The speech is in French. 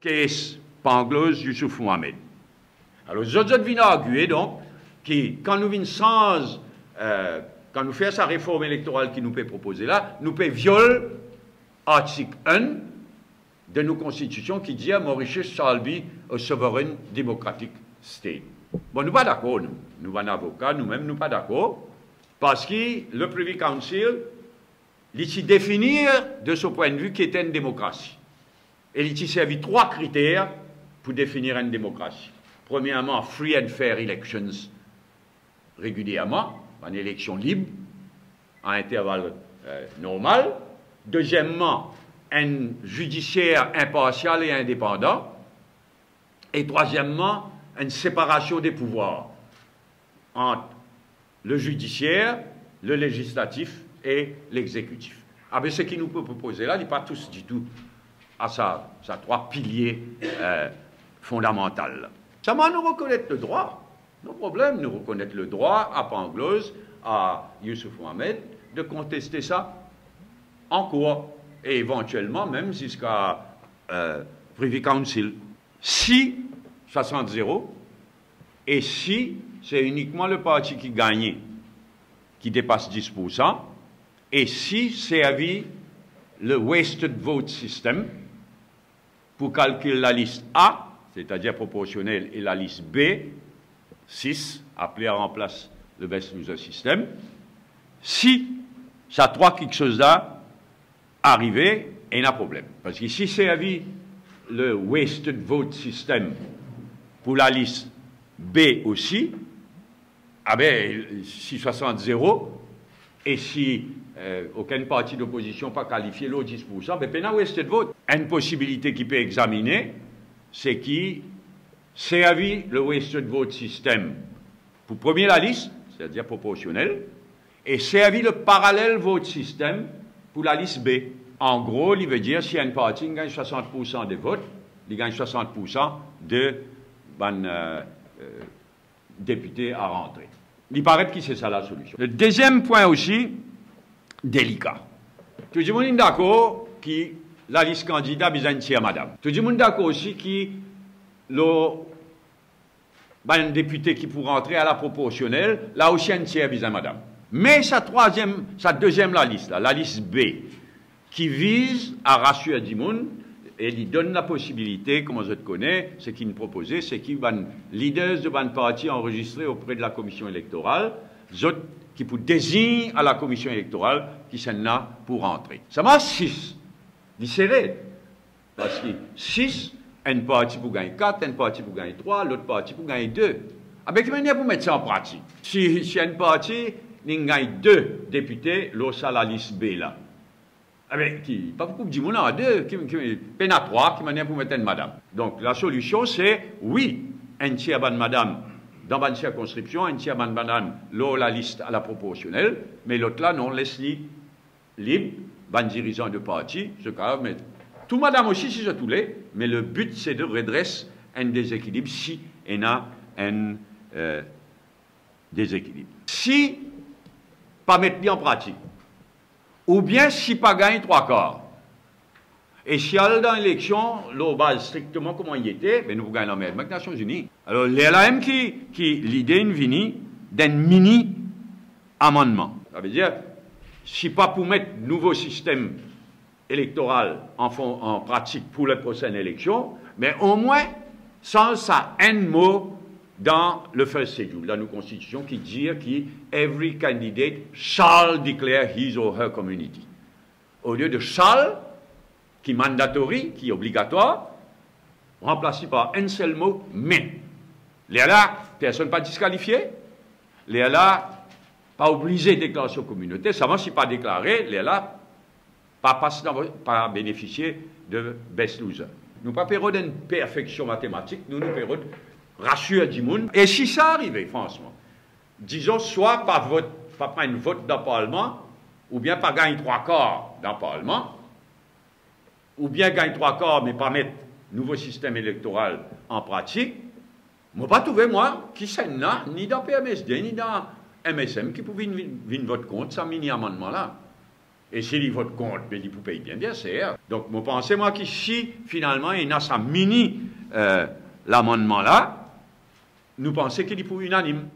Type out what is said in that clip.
Case Pangloss Youssouf Mohamed. Alors, les autres viennent arguer, donc, quand nous venons sans, quand nous faisons sa réforme électorale qui nous peut proposer là, nous peut violer l'article 1 de nos constitutions qui dit Mauritius shall be a sovereign democratic state. Bon, nous pas d'accord, nous sommes avocats, nous-mêmes, nous pas d'accord, parce que le Privy Council, il définir de ce point de vue qui était une démocratie. Et il servi trois critères pour définir une démocratie. Premièrement, free and fair elections régulièrement, une élection libre, à intervalle normal. Deuxièmement, un judiciaire impartial et indépendant. Et troisièmement, une séparation des pouvoirs entre le judiciaire, le législatif et l'exécutif. Ah ben ce qui nous peut proposer là, il n'est pas tous du tout à ça trois piliers fondamentaux. Ça va nous reconnaître le droit, nos problèmes, nous reconnaître le droit à Pangloss, à Youssouf Mohamed, de contester ça en cours, et éventuellement même jusqu'à Privy Council. Si 60-0, et si c'est uniquement le parti qui gagne, qui dépasse 10%, et si c'est à vie le wasted vote system, pour calculer la liste A, c'est-à-dire proportionnelle, et la liste B, 6, appelé à remplacer le best loser system. Si ça trois quelque chose là, arrivé, il y a un problème. Parce que si c'est à vie le wasted vote system pour la liste B aussi, ah ben, si 60-0, et si aucune partie d'opposition pas qualifié l'autre 10%, ben, pendant wasted vote. Une possibilité qui peut examiner, c'est qui servi le wasted vote system pour premier la liste, c'est-à-dire proportionnel, et servi le parallèle vote system pour la liste B. En gros, il veut dire si une partie gagne 60% des votes, il gagne 60% de députés à rentrer. Il paraît que c'est ça la solution. Le deuxième point aussi, délicat. Tout le monde est d'accord que la liste candidat besoin de tiers madame. Tout le monde est d'accord aussi que le député qui pour rentrer à la proportionnelle, là aussi un tiers besoin madame. Mais sa deuxième la liste B, qui vise à rassurer du monde et lui donne la possibilité, comme je te connais, ce qu'il nous proposait, c'est qu'il y a leaders de ban parti enregistrés auprès de la commission électorale, qui pour désigner à la commission électorale qui s'en a pour rentrer. Ça m'a 6. Il serré. Parce que 6, une partie pour gagner 4, une partie pour gagner 3, l'autre partie pour gagner 2. Avec quelle manière pour mettre ça en pratique? Si une partie, il gagne 2 députés, l'autre à la liste B là. Pas beaucoup de monde à 2, peine à 3, qui manière pour mettre une madame. Donc la solution c'est, oui, un tiers de madame dans une circonscription, un tiers de madame, la liste à la proportionnelle, mais l'autre là, non, laisse-les libre, ban dirigeant de parti, ce cas, mais tout madame aussi, si je tous les, mais le but c'est de redresser un déséquilibre si il y a un déséquilibre. Si pas mettre en pratique, ou bien si pas gagne 3 quarts. Et si elle dans l'élection, l'eau base strictement comment il était, ben nous gagnons la même Nations Unies. Alors, l'LAM qui l'idée une vini d'un mini amendement. Ça veut dire, si pas pour mettre nouveau système électoral en pratique pour la prochaine élection, mais au moins, sans ça, un mot dans le first schedule, dans nos constitutions, qui dit que every candidate shall declare his or her community. Au lieu de shall, qui est mandatory, qui est obligatoire, remplacé par un seul mot, mais. Les là, personne pas disqualifié. Les là, pas obligé de déclarer sur communauté. Ça va si pas déclaré, les là, pas bénéficier de best loser. Nous pas payons d'une perfection mathématique, nous payons rassure du monde. Et si ça arrivait, franchement, disons, soit pas prendre une vote dans le Parlement, ou bien pas gagner 3 quarts dans le Parlement, ou bien gagner 3 quarts, mais pas mettre nouveau système électoral en pratique, moi pas trouvé, moi, qui s'en a, ni dans PMSD, ni dans MSM, qui pouvait venir vote contre, ça mini-amendement-là. Et s'il vote contre, mais il peut payer bien sûr. Donc, je pense, moi, que si, finalement, il a sa mini l'amendement là, nous pensons qu'il est pour unanime.